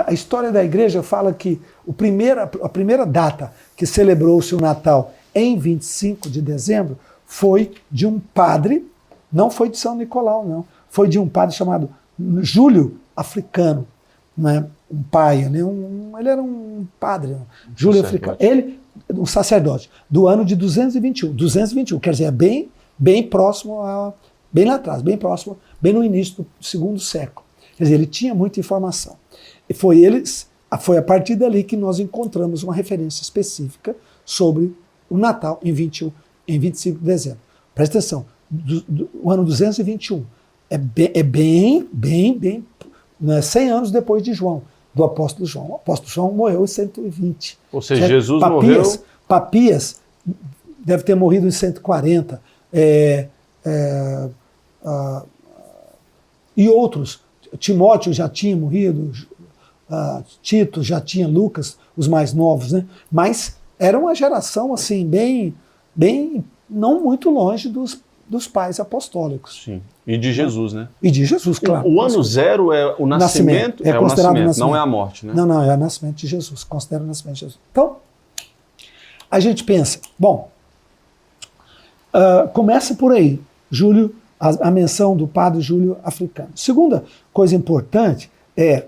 a história da igreja fala que a primeira data que celebrou-se o Natal em 25 de dezembro foi de um padre, não foi de São Nicolau, não, foi de um padre chamado Júlio Africano, né? Um pai, né? Ele era um padre, Júlio Africano, ele, um sacerdote, do ano de 221, quer dizer, é bem próximo, bem lá atrás, bem próximo, bem no início do segundo século. Quer dizer, ele tinha muita informação. E foi a partir dali que nós encontramos uma referência específica sobre o Natal em 25 de dezembro. Presta atenção, o ano 221 é bem, né, 100 anos depois de João, do apóstolo João. O apóstolo João morreu em 120. Ou seja, certo? Jesus morreu... Papias deve ter morrido em 140. E outros. Timóteo já tinha morrido, Tito já tinha, Lucas, os mais novos, né? Mas era uma geração assim, bem não muito longe dos pais apostólicos. Sim. E de Jesus, né? E de Jesus, claro. O ano zero é o nascimento? É considerado o nascimento, não é a morte, né? Não, é o nascimento de Jesus, considera o nascimento de Jesus. Então, a gente pensa, bom, começa por aí, Júlio, a menção do padre Júlio Africano. Segunda coisa importante é,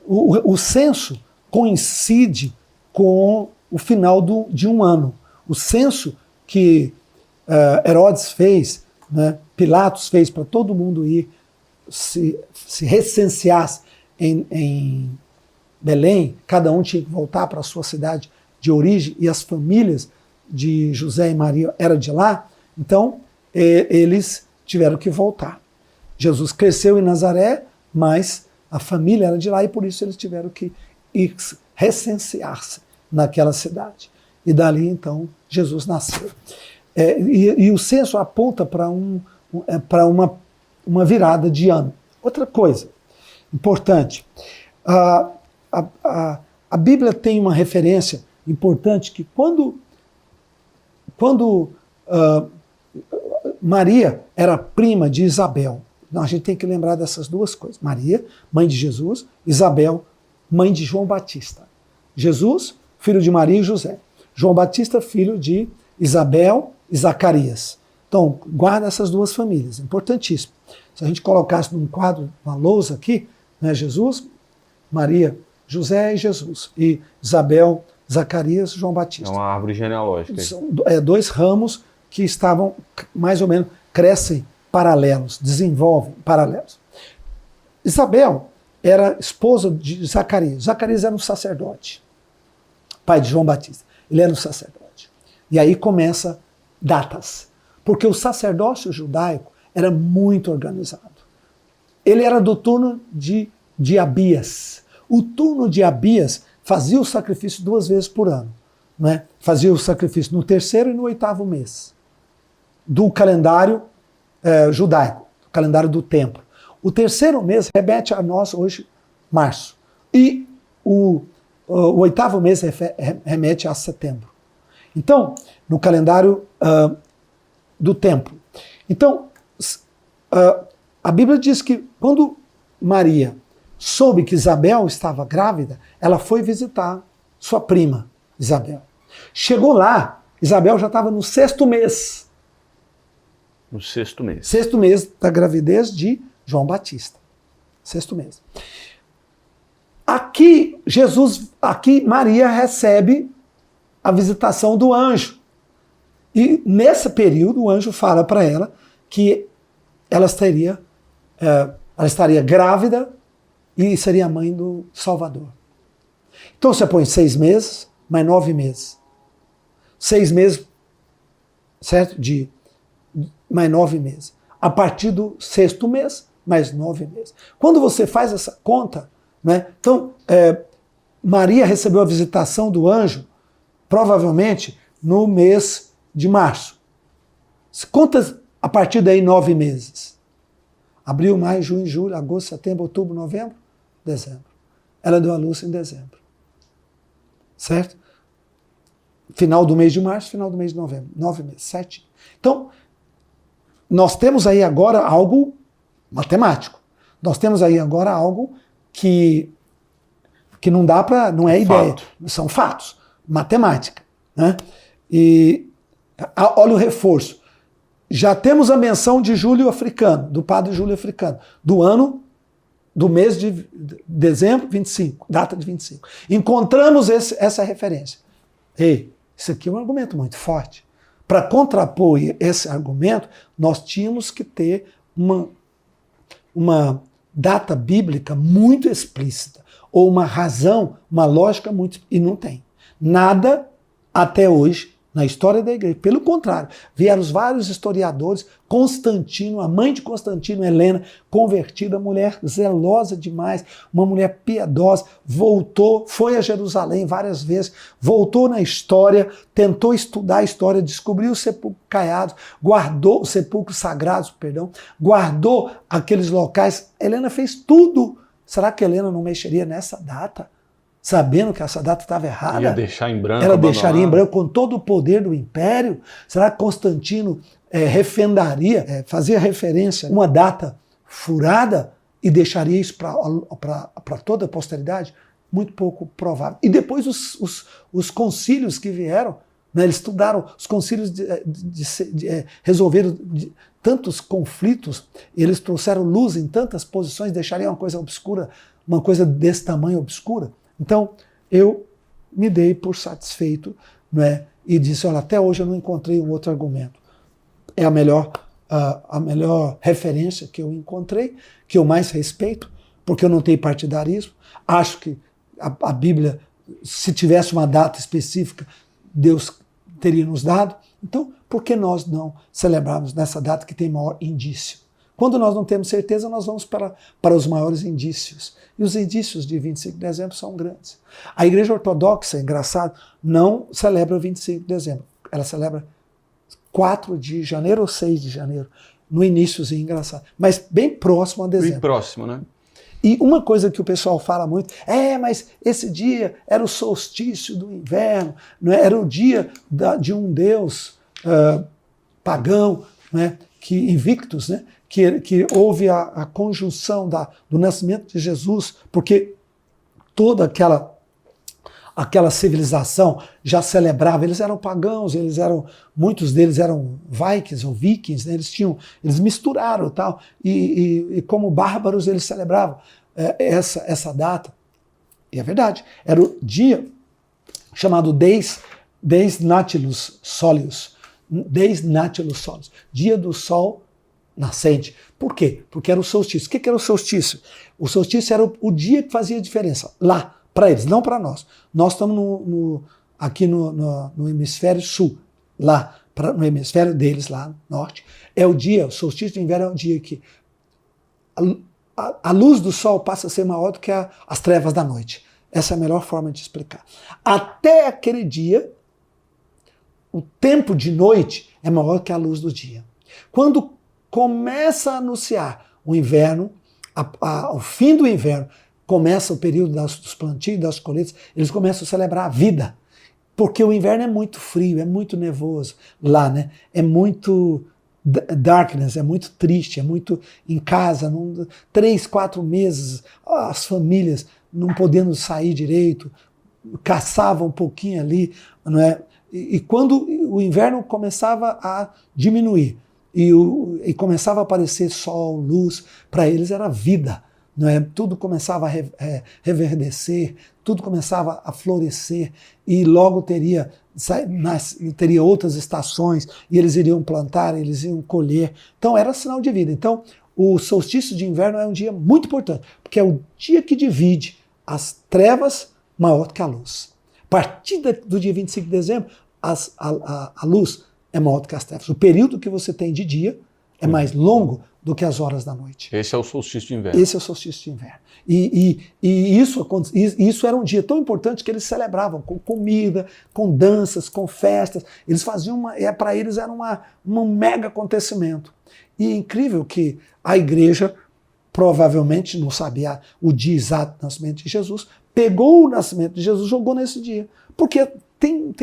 o censo coincide com o final de um ano. O censo que Herodes fez, né, Pilatos fez para todo mundo ir se recensear em Belém, cada um tinha que voltar para a sua cidade de origem, e as famílias de José e Maria eram de lá, então eles tiveram que voltar. Jesus cresceu em Nazaré, mas a família era de lá e por isso eles tiveram que ir recensear-se naquela cidade. E dali, então, Jesus nasceu. E o censo aponta para uma virada de ano. Outra coisa importante, a Bíblia tem uma referência importante que quando Maria era prima de Isabel, então a gente tem que lembrar dessas duas coisas. Maria, mãe de Jesus, Isabel, mãe de João Batista. Jesus, filho de Maria e José. João Batista, filho de Isabel e Zacarias. Então, guarda essas duas famílias, importantíssimo. Se a gente colocasse num quadro, uma lousa aqui, né, Jesus, Maria, José e Jesus, e Isabel, Zacarias, João Batista. É uma árvore genealógica. São dois ramos que estavam, mais ou menos, crescem paralelos, desenvolvem paralelos. Isabel era esposa de Zacarias. Zacarias era um sacerdote, pai de João Batista. Ele era um sacerdote. E aí começa datas, porque o sacerdócio judaico era muito organizado. Ele era do turno de Abias. O turno de Abias fazia o sacrifício 2 vezes por ano. Né? Fazia o sacrifício no 3º e no 8º mês do calendário judaico, do calendário do templo. O 3º mês remete a nós hoje, março. E o 8º mês remete a setembro. Então, no calendário do templo. Então, a Bíblia diz que quando Maria soube que Isabel estava grávida, ela foi visitar sua prima, Isabel. Chegou lá, Isabel já estava no 6º mês. No 6º mês. 6º mês da gravidez de João Batista. 6º mês. Aqui Maria recebe a visitação do anjo. E nesse período o anjo fala para ela que ela estaria grávida e seria a mãe do Salvador. Então você põe 6 meses, mais 9 meses. 6 meses, certo? Mais 9 meses. A partir do 6º mês, mais 9 meses. Quando você faz essa conta, né? Então, Maria recebeu a visitação do anjo, provavelmente no mês de março. Conta a partir daí 9 meses. Abril, maio, junho, julho, agosto, setembro, outubro, novembro, dezembro. Ela deu à luz em dezembro. Certo? Final do mês de março, final do mês de novembro. 9 meses, 7. Então, nós temos aí agora algo matemático. Nós temos aí agora algo que não dá para, não é ideia, são fatos, matemática, né? E olha o reforço. Já temos a menção de Júlio Africano, do padre Júlio Africano, do mês de dezembro, 25, data de 25. Encontramos essa referência. Ei, isso aqui é um argumento muito forte. Para contrapor esse argumento, nós tínhamos que ter uma data bíblica muito explícita, ou uma razão, uma lógica muito... E não tem. Nada até hoje, na história da igreja. Pelo contrário, vieram os vários historiadores, Constantino, a mãe de Constantino, Helena, convertida, mulher zelosa demais, uma mulher piedosa, voltou, foi a Jerusalém várias vezes, voltou na história, tentou estudar a história, descobriu os sepulcros caiados, guardou os sepulcros sagrados, perdão, guardou aqueles locais. Helena fez tudo. Será que Helena não mexeria nessa data? Sabendo que essa data estava errada? Ia deixar em branco. Ela deixaria em branco com todo o poder do império? Será que Constantino refendaria, fazia referência a uma data furada e deixaria isso para toda a posteridade? Muito pouco provável. E depois os concílios que vieram, né, eles estudaram, os concílios resolveram tantos conflitos, eles trouxeram luz em tantas posições, deixariam uma coisa obscura, uma coisa desse tamanho obscura. Então, eu me dei por satisfeito, né, e disse, olha, até hoje eu não encontrei um outro argumento. É a melhor referência que eu encontrei, que eu mais respeito, porque eu não tenho partidarismo. Acho que a Bíblia, se tivesse uma data específica, Deus teria nos dado. Então, por que nós não celebrarmos nessa data que tem maior indício? Quando nós não temos certeza, nós vamos para os maiores indícios. E os indícios de 25 de dezembro são grandes. A Igreja Ortodoxa, engraçado, não celebra o 25 de dezembro. Ela celebra 4 de janeiro ou 6 de janeiro. No iníciozinho, engraçado. Mas bem próximo a dezembro. Bem próximo, né? E uma coisa que o pessoal fala muito, mas esse dia era o solstício do inverno, não é? Era o dia de um deus pagão, né? Que Invictus, né? Que houve a conjunção do nascimento de Jesus, porque toda aquela civilização já celebrava, eles eram pagãos, muitos deles eram vikings ou vikings, né? Eles misturaram tal, e como bárbaros eles celebravam essa data. E é verdade, era o dia chamado Deis Natilus Solius, dia do sol nascente. Por quê? Porque era o solstício. O que era o solstício? O solstício era o dia que fazia diferença, lá, para eles, não para nós. Nós estamos aqui no hemisfério sul, lá, no hemisfério deles, lá no norte. O solstício de inverno é um dia que a luz do sol passa a ser maior do que as trevas da noite. Essa é a melhor forma de explicar. Até aquele dia, o tempo de noite é maior que a luz do dia. Quando começa a anunciar o inverno, o fim do inverno, começa o período dos plantios, das colheitas, eles começam a celebrar a vida. Porque o inverno é muito frio, é muito nevoso lá, né? É muito darkness, é muito triste, é muito em casa, 3, 4 meses, as famílias não podendo sair direito, caçavam um pouquinho ali, não é? E quando o inverno começava a diminuir, e começava a aparecer sol, luz, para eles era vida, não é? Tudo começava a reverdecer, tudo começava a florescer, e logo teria outras estações, e eles iriam plantar, eles iam colher. Então era sinal de vida. Então o solstício de inverno é um dia muito importante, porque é o dia que divide as trevas maior do que a luz. A partir do dia 25 de dezembro, a luz é maior do que as trevas. O período que você tem de dia é mais longo do que as horas da noite. Esse é o solstício de inverno. Esse é o solstício de inverno. E isso era um dia tão importante que eles celebravam com comida, com danças, com festas. Eles faziam para eles era um mega acontecimento. E é incrível que a igreja provavelmente não sabia o dia exato do nascimento de Jesus, pegou o nascimento de Jesus e jogou nesse dia. Porque tem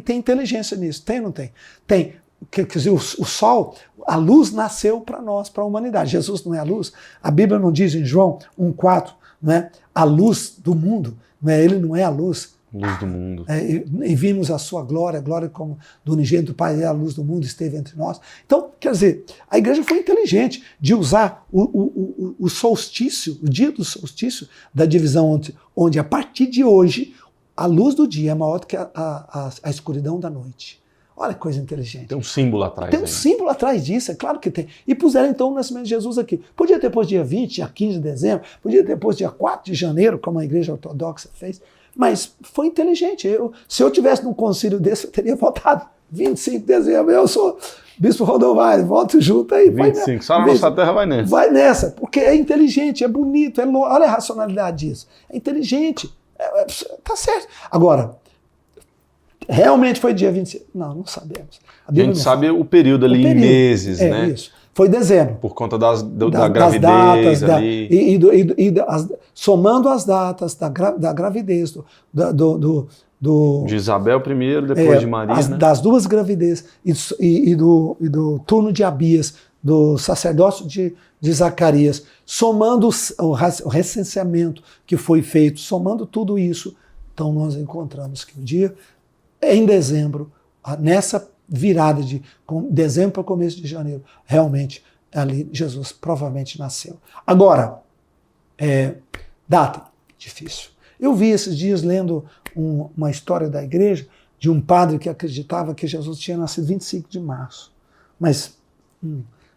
inteligência nisso, tem ou não tem? Tem. quer dizer, o sol, a luz nasceu para nós, para a humanidade. Jesus não é a luz. A Bíblia não diz em João 1,4, né, a luz do mundo, né, ele não é a luz. Luz do mundo. E vimos a sua glória, a glória como do unigênito do Pai, a luz do mundo esteve entre nós. Então, quer dizer, a igreja foi inteligente de usar o solstício, o dia do solstício, da divisão onde a partir de hoje, a luz do dia é maior do que a escuridão da noite. Olha que coisa inteligente. Tem um símbolo atrás. Tem um símbolo atrás disso, é claro que tem. E puseram então o nascimento de Jesus aqui. Podia ter depois dia 20, dia 15 de dezembro, podia ter depois dia 4 de janeiro, como a igreja ortodoxa fez. Mas foi inteligente. Se eu tivesse num concílio desse, eu teria votado 25 de dezembro. Eu sou Bispo Rodovalho, voto junto aí. 25, só na nossa terra vai nessa. Vai nessa, porque é inteligente, é bonito, olha a racionalidade disso. É inteligente, tá certo. Agora, realmente foi dia 25? Não sabemos. A gente sabe o período ali em meses, né? Isso. Foi dezembro. Por conta da gravidez datas, ali. Somando as datas da gravidez, de Isabel primeiro, depois de Maria. Né? Das duas gravidezes e do turno de Abias, do sacerdócio de Zacarias, somando o recenseamento que foi feito, somando tudo isso, então nós encontramos que o dia, em dezembro, nessa virada de dezembro para começo de janeiro, realmente ali Jesus provavelmente nasceu. Agora, data, difícil. Eu vi esses dias lendo uma história da igreja de um padre que acreditava que Jesus tinha nascido 25 de março, mas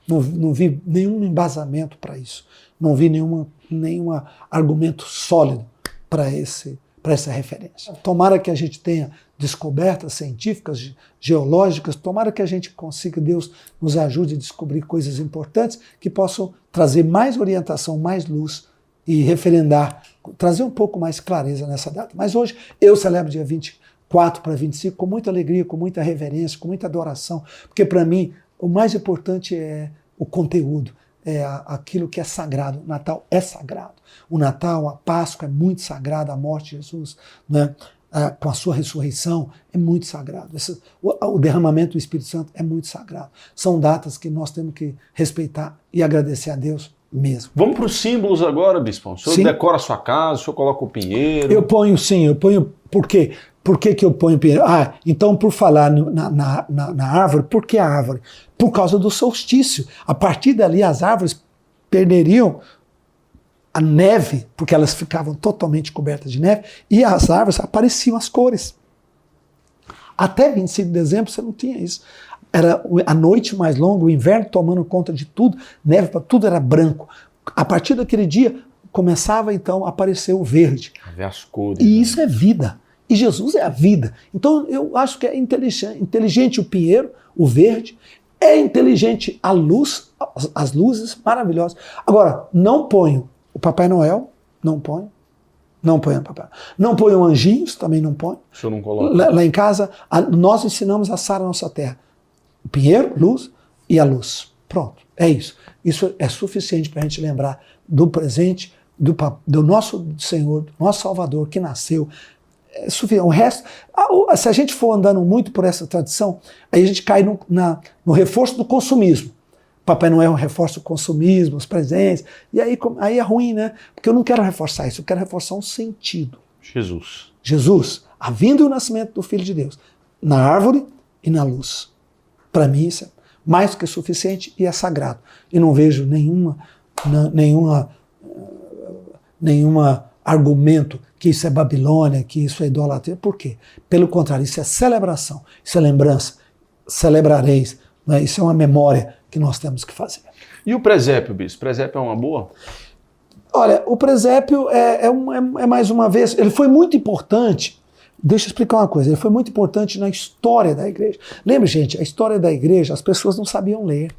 não vi nenhum embasamento para isso, não vi nenhum argumento sólido para essa referência. Tomara que a gente tenha descobertas científicas, geológicas, tomara que a gente consiga, Deus nos ajude a descobrir coisas importantes que possam trazer mais orientação, mais luz e referendar, trazer um pouco mais clareza nessa data. Mas hoje eu celebro dia 24 para 25 com muita alegria, com muita reverência, com muita adoração, porque para mim o mais importante é o conteúdo, é aquilo que é sagrado. O Natal é sagrado. O Natal, a Páscoa é muito sagrada, a morte de Jesus, né? Com a sua ressurreição, é muito sagrado. O derramamento do Espírito Santo é muito sagrado. São datas que nós temos que respeitar e agradecer a Deus mesmo. Vamos para os símbolos agora, Bispão. O senhor decora a sua casa, o senhor coloca o pinheiro. Eu ponho, por quê? Por que eu ponho pinheiro? Então por falar na árvore, por que a árvore? Por causa do solstício. A partir dali as árvores perderiam a neve, porque elas ficavam totalmente cobertas de neve, e as árvores apareciam as cores. Até 25 de dezembro você não tinha isso. Era a noite mais longa, o inverno tomando conta de tudo, neve para tudo era branco. A partir daquele dia começava então a aparecer o verde. A ver as cores. E isso é vida. E Jesus é a vida. Então eu acho que é inteligente o pinheiro, o verde, é inteligente a luz, as luzes maravilhosas. Agora, não ponho o Papai Noel, não ponho o Papai Noel. Não ponho anjinhos, também não ponho. O senhor não coloca? Lá em casa, nós ensinamos a assar a nossa terra. O pinheiro, luz e a luz. Pronto, é isso. Isso é suficiente para a gente lembrar do presente, do nosso Senhor, do nosso Salvador, que nasceu. É suficiente. O resto, se a gente for andando muito por essa tradição, aí a gente cai no reforço do consumismo. Papai Noel reforça o consumismo, os presentes, e aí é ruim, né? Porque eu não quero reforçar isso, eu quero reforçar um sentido. Jesus, a vinda e o nascimento do Filho de Deus, na árvore e na luz. Para mim isso é mais do que suficiente e é sagrado. E não vejo nenhuma argumento que isso é Babilônia, que isso é idolatria. Por quê? Pelo contrário, isso é celebração, isso é lembrança. Celebrareis, né? Isso é uma memória que nós temos que fazer. E o presépio, Bispo? O presépio é uma boa? Olha, o presépio é mais uma vez, ele foi muito importante. Deixa eu explicar uma coisa, ele foi muito importante na história da igreja. Lembre, gente, a história da igreja, as pessoas não sabiam ler.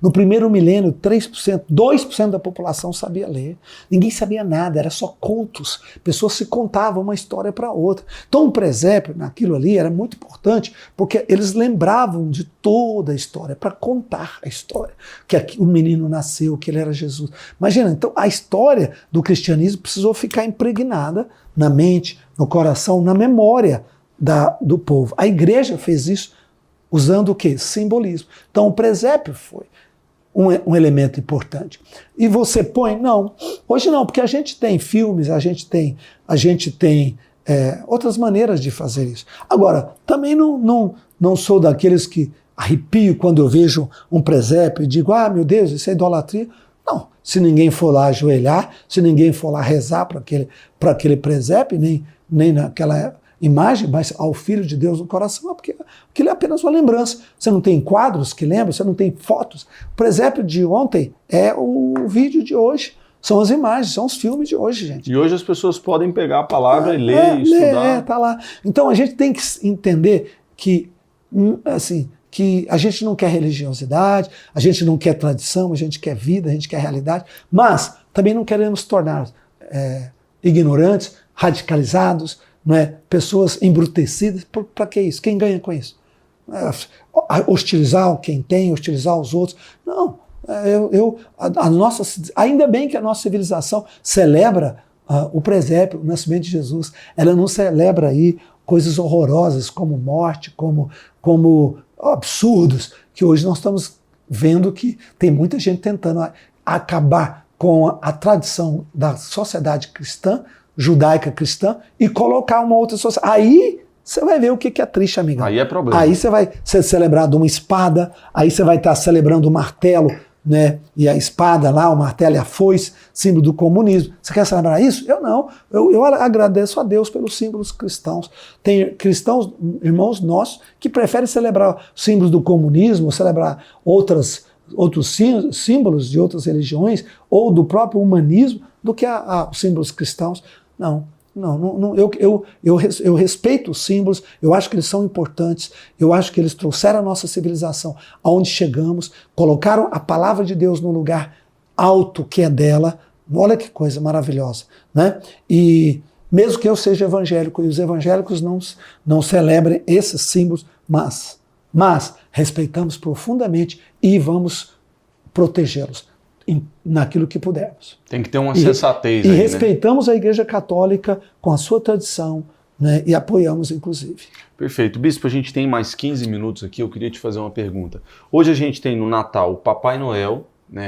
No primeiro milênio, 3%, 2% da população sabia ler. Ninguém sabia nada, era só contos. Pessoas se contavam uma história para outra. Então o presépio, naquilo ali, era muito importante, porque eles lembravam de toda a história, para contar a história. Que o menino nasceu, que ele era Jesus. Imagina, então a história do cristianismo precisou ficar impregnada na mente, no coração, na memória do povo. A igreja fez isso usando o quê? Simbolismo. Então o presépio foi um elemento importante. E você põe? Não. Hoje não, porque a gente tem filmes, a gente tem outras maneiras de fazer isso. Agora, também não sou daqueles que arrepio quando eu vejo um presépio e digo, meu Deus, isso é idolatria. Não, se ninguém for lá ajoelhar, se ninguém for lá rezar para aquele presépio, nem naquela imagem, mas ao Filho de Deus no coração, porque aquilo é apenas uma lembrança. Você não tem quadros que lembram, você não tem fotos. O presépio de ontem é o vídeo de hoje. São as imagens, são os filmes de hoje, gente. E hoje as pessoas podem pegar a palavra e ler, estudar. Tá lá. Então a gente tem que entender que, assim, que a gente não quer religiosidade, a gente não quer tradição, a gente quer vida, a gente quer realidade, mas também não queremos tornar ignorantes, radicalizados, pessoas embrutecidas. Para que isso? Quem ganha com isso? Hostilizar quem tem, hostilizar os outros. Não. Ainda bem que a nossa civilização celebra o presépio, o nascimento de Jesus. Ela não celebra aí coisas horrorosas como morte, como absurdos, que hoje nós estamos vendo que tem muita gente tentando acabar com a tradição da sociedade cristã, judaica cristã, e colocar uma outra sociedade. Aí você vai ver o que é triste, amigão. Aí é problema. Aí você vai ser celebrado uma espada, aí você vai estar celebrando o martelo, e a espada lá, o martelo e a foice, símbolo do comunismo. Você quer celebrar isso? Eu não. Eu agradeço a Deus pelos símbolos cristãos. Tem cristãos, irmãos nossos, que preferem celebrar os símbolos do comunismo, celebrar outros símbolos de outras religiões, ou do próprio humanismo, do que os símbolos cristãos. Não, eu respeito os símbolos, eu acho que eles são importantes, eu acho que eles trouxeram a nossa civilização aonde chegamos, colocaram a palavra de Deus no lugar alto que é dela. Olha que coisa maravilhosa, E mesmo que eu seja evangélico e os evangélicos não celebrem esses símbolos, mas respeitamos profundamente e vamos protegê-los naquilo que pudermos. Tem que ter uma sensatez aí, né? Respeitamos a Igreja Católica com a sua tradição, e apoiamos, inclusive. Perfeito. Bispo, a gente tem mais 15 minutos aqui, eu queria te fazer uma pergunta. Hoje a gente tem no Natal o Papai Noel,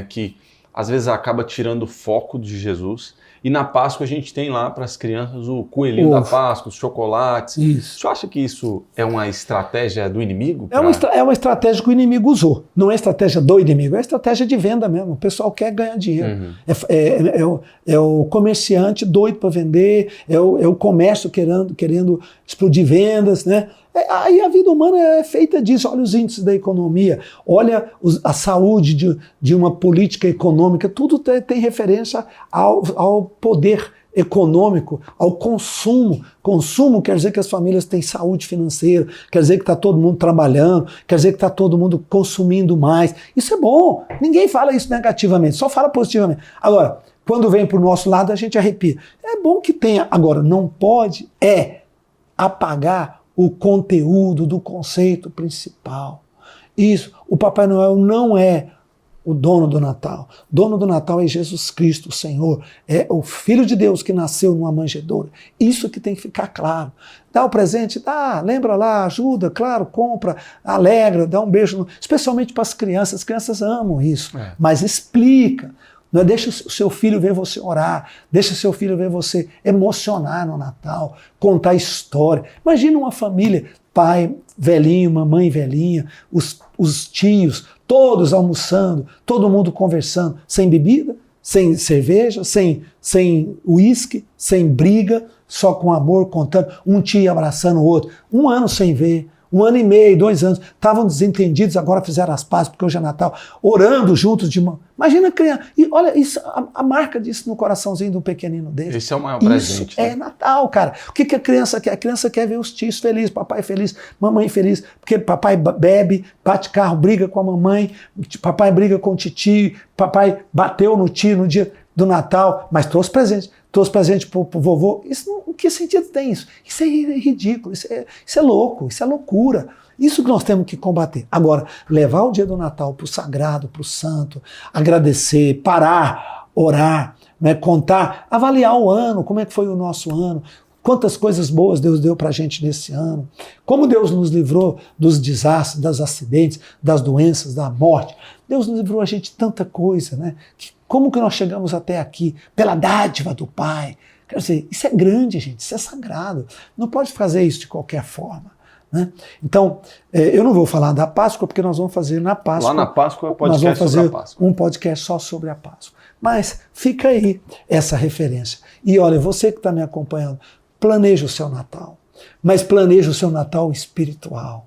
que às vezes acaba tirando o foco de Jesus, e na Páscoa a gente tem lá para as crianças o coelhinho da Páscoa, os chocolates. Isso. Você acha que isso é uma estratégia do inimigo? É uma estratégia que o inimigo usou. Não é estratégia do inimigo, é estratégia de venda mesmo. O pessoal quer ganhar dinheiro. É o comerciante doido para vender, é o comércio querendo explodir vendas, Aí a vida humana é feita disso. Olha os índices da economia, olha a saúde de uma política econômica, tudo tem referência ao poder econômico, ao consumo. Consumo quer dizer que as famílias têm saúde financeira, quer dizer que está todo mundo trabalhando, quer dizer que está todo mundo consumindo mais. Isso é bom. Ninguém fala isso negativamente, só fala positivamente. Agora, quando vem para o nosso lado, a gente arrepia. É bom que tenha. Agora, não pode apagar o conteúdo do conceito principal. Isso, o Papai Noel não é o dono do Natal. O dono do Natal é Jesus Cristo, o Senhor. É o Filho de Deus que nasceu numa manjedoura. Isso que tem que ficar claro. Dá o presente, dá, lembra lá, ajuda, claro, compra, alegra, dá um beijo, especialmente para as crianças amam isso. Mas explica. Não é, deixa o seu filho ver você orar, deixa o seu filho ver você emocionar no Natal, contar história. Imagina uma família, pai velhinho, mamãe velhinha, os tios, todos almoçando, todo mundo conversando, sem bebida, sem cerveja, sem uísque, sem briga, só com amor, contando, um tio abraçando o outro, 1 ano sem ver, 1 ano e meio, 2 anos, estavam desentendidos, agora fizeram as pazes porque hoje é Natal, orando juntos de mão. Imagina a criança, e olha isso, a marca disso no coraçãozinho do pequenino dele. Esse é o maior presente. Isso é Natal, cara. O que a criança quer? A criança quer ver os tios felizes, papai feliz, mamãe feliz, porque papai bebe, bate carro, briga com a mamãe, papai briga com o titio, papai bateu no tio no dia do Natal, mas trouxe presente pro vovô. Que sentido tem isso? Isso é ridículo, isso é louco, isso é loucura. Isso que nós temos que combater. Agora, levar o dia do Natal para o sagrado, para o santo, agradecer, parar, orar, contar, avaliar o ano, como é que foi o nosso ano, Quantas coisas boas Deus deu para a gente nesse ano. Como Deus nos livrou dos desastres, dos acidentes, das doenças, da morte. Deus nos livrou a gente de tanta coisa, né? Como que nós chegamos até aqui? Pela dádiva do Pai. Quer dizer, isso é grande, gente, isso é sagrado. Não pode fazer isso de qualquer forma. Né? Então, eu não vou falar da Páscoa, porque nós vamos fazer na Páscoa. Lá na Páscoa é o podcast nós vamos fazer sobre a Páscoa. Um podcast só sobre a Páscoa. Mas fica aí essa referência. E olha, você que está me acompanhando, planeje o seu Natal. Mas planeje o seu Natal espiritual.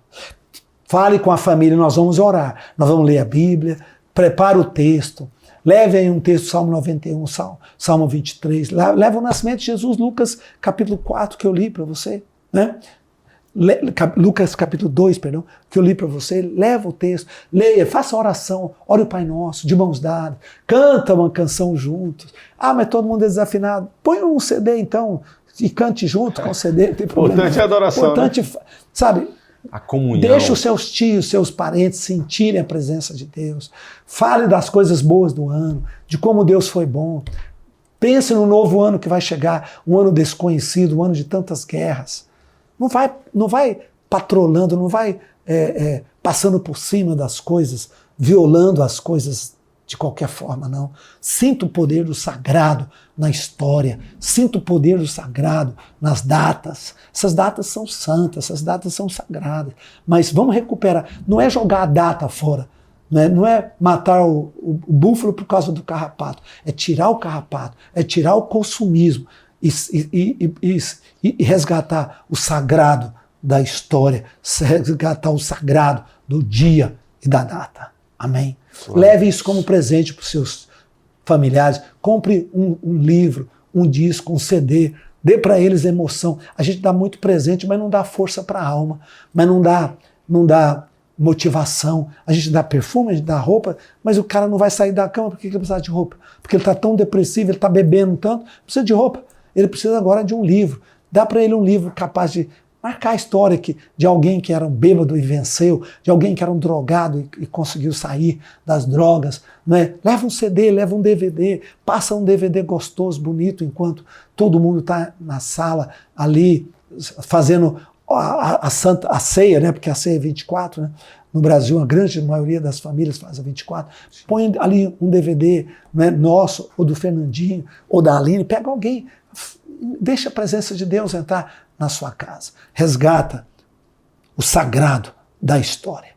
Fale com a família, nós vamos orar. Nós vamos ler a Bíblia, prepare o texto. Leve aí um texto, Salmo 91, Salmo 23. Leva o nascimento de Jesus, Lucas capítulo 4, que eu li para você. Né? Lucas capítulo 2, perdão, que eu li para você, leva o texto, leia, faça oração, ore o Pai Nosso, de mãos dadas, canta uma canção juntos. Ah, mas todo mundo é desafinado. Põe um CD então, e cante junto com o CD, não tem problema. Importante é a adoração, importante, né? Sabe, a comunhão. Deixa os seus tios, seus parentes sentirem a presença de Deus. Fale das coisas boas do ano, de como Deus foi bom. Pense no novo ano que vai chegar, um ano desconhecido, um ano de tantas guerras. Não vai patrolando, não vai passando por cima das coisas, violando as coisas de qualquer forma, não. Sinta o poder do sagrado na história, sinta o poder do sagrado nas datas. Essas datas são santas, essas datas são sagradas. Mas vamos recuperar, não é jogar a data fora, não é matar o búfalo por causa do carrapato, é tirar o carrapato, é tirar o consumismo, e resgatar o sagrado da história, resgatar o sagrado do dia e da data. Amém? Claro. Leve isso como presente para os seus familiares. Compre um livro, um disco, um CD. Dê para eles emoção. A gente dá muito presente, mas não dá força para a alma. Mas não dá motivação. A gente dá perfume, a gente dá roupa, mas o cara não vai sair da cama porque ele precisa de roupa. Porque ele está tão depressivo, ele está bebendo tanto, precisa de roupa. Ele precisa agora de um livro. Dá para ele um livro capaz de marcar a história de alguém que era um bêbado e venceu, de alguém que era um drogado e conseguiu sair das drogas. Né? Leva um CD, leva um DVD, passa um DVD gostoso, bonito, enquanto todo mundo está na sala ali fazendo a ceia, né? Porque a ceia é 24, né? No Brasil, a grande maioria das famílias faz a 24. Põe ali um DVD, né, nosso, ou do Fernandinho, ou da Aline, pega alguém, deixa a presença de Deus entrar na sua casa. Resgata o sagrado da história.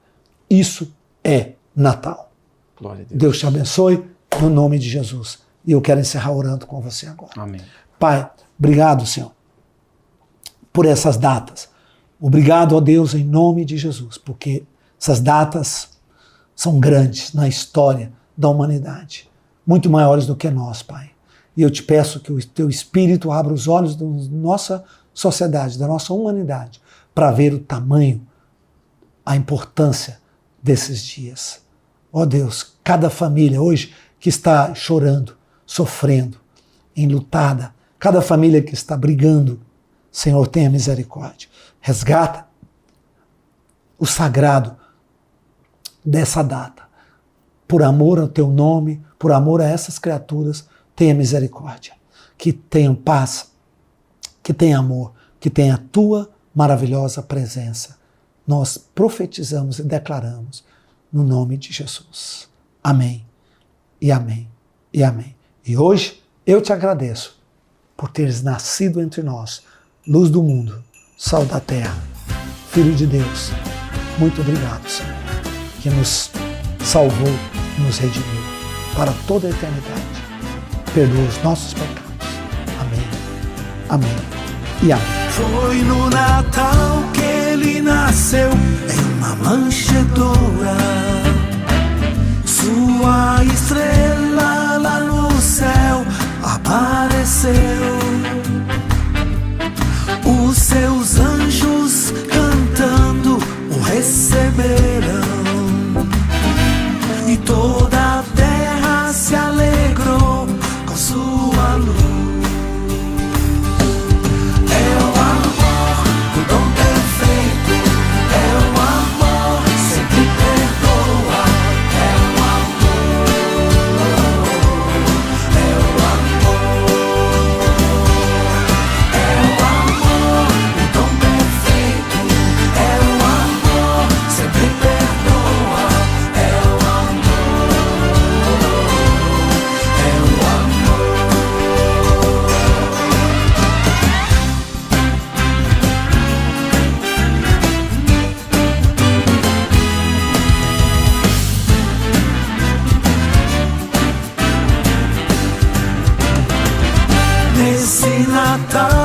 Isso é Natal. Glória a Deus. Deus te abençoe, no nome de Jesus. E eu quero encerrar orando com você agora. Amém. Pai, obrigado, Senhor, por essas datas. Obrigado, ó Deus, em nome de Jesus, porque essas datas são grandes na história da humanidade, muito maiores do que nós, Pai. E eu te peço que o teu Espírito abra os olhos da nossa sociedade, da nossa humanidade, para ver o tamanho, a importância desses dias. Ó Deus, cada família hoje que está chorando, sofrendo, enlutada, cada família que está brigando, Senhor, tenha misericórdia. Resgata o sagrado dessa data. Por amor ao teu nome, por amor a essas criaturas, tenha misericórdia. Que tenham paz, que tenha amor, que tenha a tua maravilhosa presença. Nós profetizamos e declaramos no nome de Jesus. Amém, e amém, e amém. E hoje eu te agradeço por teres nascido entre nós, luz do mundo, sal da terra, Filho de Deus. Muito obrigado, Senhor, que nos salvou, nos redimiu para toda a eternidade. Perdoa os nossos pecados. Amém, amém e amém. Foi no Natal que ele nasceu em uma manjedoura. Sua estrela lá no céu apareceu. Os seus anjos cantando o receberão. E toda a terra se alegrou com sua luz. É o amor, o dom perfeito. É o amor, sempre perdoa. É o amor. Natal.